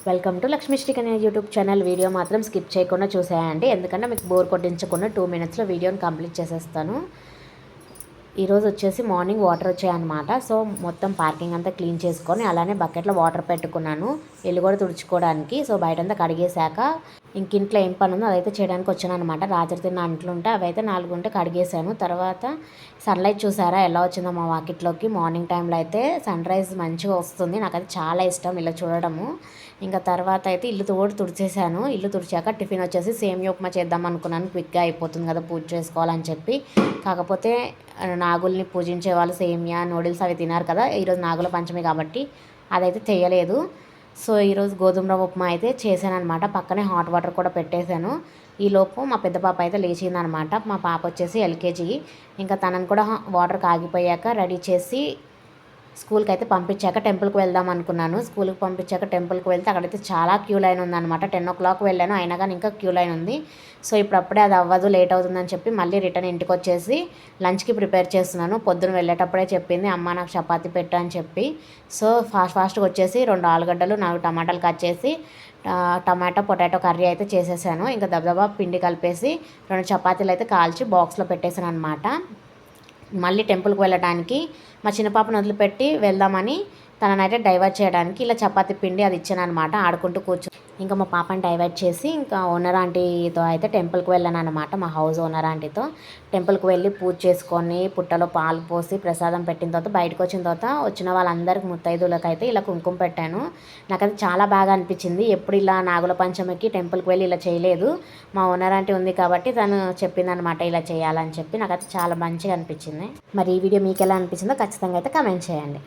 Welcome to Lakshmi Shri Kanya YouTube channel. Video మాత్రం skip చేయకుండా చూసేయండి, ఎందుకంటే మీకు బోర్ కొట్టించకుండా 2 మినిట్స్లో వీడియోని కంప్లీట్ చేసేస్తాను. ఈరోజు వచ్చేసి మార్నింగ్ వాటర్ వచ్చాయన్నమాట. సో మొత్తం పార్కింగ్ అంతా క్లీన్ చేసుకొని అలానే బకెట్లో వాటర్ పెట్టుకున్నాను ఇల్లు కూడా తుడుచుకోవడానికి. సో బయటంతా కడిగేశాక ఇంట్లో ఏం పని ఉందో అదైతే చేయడానికి వచ్చాను అనమాట. రాత్రి తిన్న అంట్లు ఉంటే అవి అయితే 4 ఉంటే కడిగేశాను. తర్వాత సన్లైట్ చూసారా ఎలా వచ్చిందో మా వాకిట్లోకి. మార్నింగ్ టైంలో అయితే సన్ రైజ్ మంచిగా వస్తుంది, నాకైతే చాలా ఇష్టం ఇలా చూడడము. ఇంకా తర్వాత అయితే ఇల్లు తుడిచేసాను. ఇల్లు తుడిచాక టిఫిన్ వచ్చేసి సేమియా ఉప్మా చేద్దాం అనుకున్నాను, క్విక్గా అయిపోతుంది కదా పూజ చేసుకోవాలని చెప్పి. కాకపోతే నాగుల్ని పూజించే వాళ్ళు సేమియా నూడిల్స్ అవి తినారు కదా, ఈరోజు నాగుల పంచమి కాబట్టి అదైతే చేయలేదు. సో ఈరోజు గోధుమ రవ్వ ఉప్మా అయితే చేశాను అనమాట. పక్కనే హాట్ వాటర్ కూడా పెట్టేశాను. ఈలోపు మా పెద్ద పాప అయితే లేచిందనమాట. మా పాప వచ్చేసి ఎల్కేజీ. ఇంకా తనను కూడా వాటర్ కాగిపోయాక రెడీ చేసి స్కూల్కి అయితే పంపించాక టెంపుల్కి వెళ్దాం అనుకున్నాను. స్కూల్కి పంపించాక టెంపుల్కి వెళ్తే అక్కడైతే చాలా క్యూ లైన్ ఉందన్నమాట. 10 o'clock వెళ్ళాను, అయినా కానీ ఇంకా క్యూ లైన్ ఉంది. సో ఇప్పుడప్పుడే అది అవ్వదు, లేట్ అవుతుందని చెప్పి మళ్ళీ రిటర్న్ ఇంటికి వచ్చేసి లంచ్కి ప్రిపేర్ చేస్తున్నాను. పొద్దున వెళ్ళేటప్పుడే చెప్పింది అమ్మ నాకు చపాతీ పెట్టు అని చెప్పి. సో ఫాస్ట్గా వచ్చేసి 2 ఆలుగడ్డలు 4 టమాటాలు కట్ చేసి టమాటా పొటాటో కర్రీ అయితే చేసేసాను. ఇంకా దబదబా పిండి కలిపేసి 2 చపాతీలు అయితే కాల్చి బాక్స్లో పెట్టేశాను అనమాట. మళ్ళీ టెంపుల్కి వెళ్ళడానికి మా చిన్న పాపను వదిలిపెట్టి వెళ్దామని తననైతే డైవర్ట్ చేయడానికి ఇలా చపాతీ పిండి అది ఇచ్చాను అనమాట. ఆడుకుంటూ ఇంకా మా పాపని డైవర్ట్ చేసి ఇంకా ఓనర్ ఆంటీతో అయితే టెంపుల్కి వెళ్ళాను అనమాట. మా హౌస్ ఓనర్ ఆంటీతో టెంపుల్కి వెళ్ళి పూజ చేసుకొని పుట్టలో పాలు పోసి ప్రసాదం పెట్టిన తర్వాత బయటకు వచ్చిన తర్వాత వచ్చిన వాళ్ళందరికీ ముత్తైదువులకు అయితే ఇలా కుంకుమ పెట్టాను. నాకైతే చాలా బాగా అనిపించింది. ఎప్పుడు ఇలా నాగుల పంచమికి టెంపుల్కి వెళ్ళి ఇలా చేయలేదు. మా ఓనర్ ఆంటీ ఉంది కాబట్టి తను చెప్పిందనమాట ఇలా చేయాలని చెప్పి. నాకైతే చాలా మంచిగా అనిపించింది. మరి ఈ వీడియో మీకు ఎలా అనిపించిందో ఖచ్చితంగా అయితే కామెంట్ చేయండి.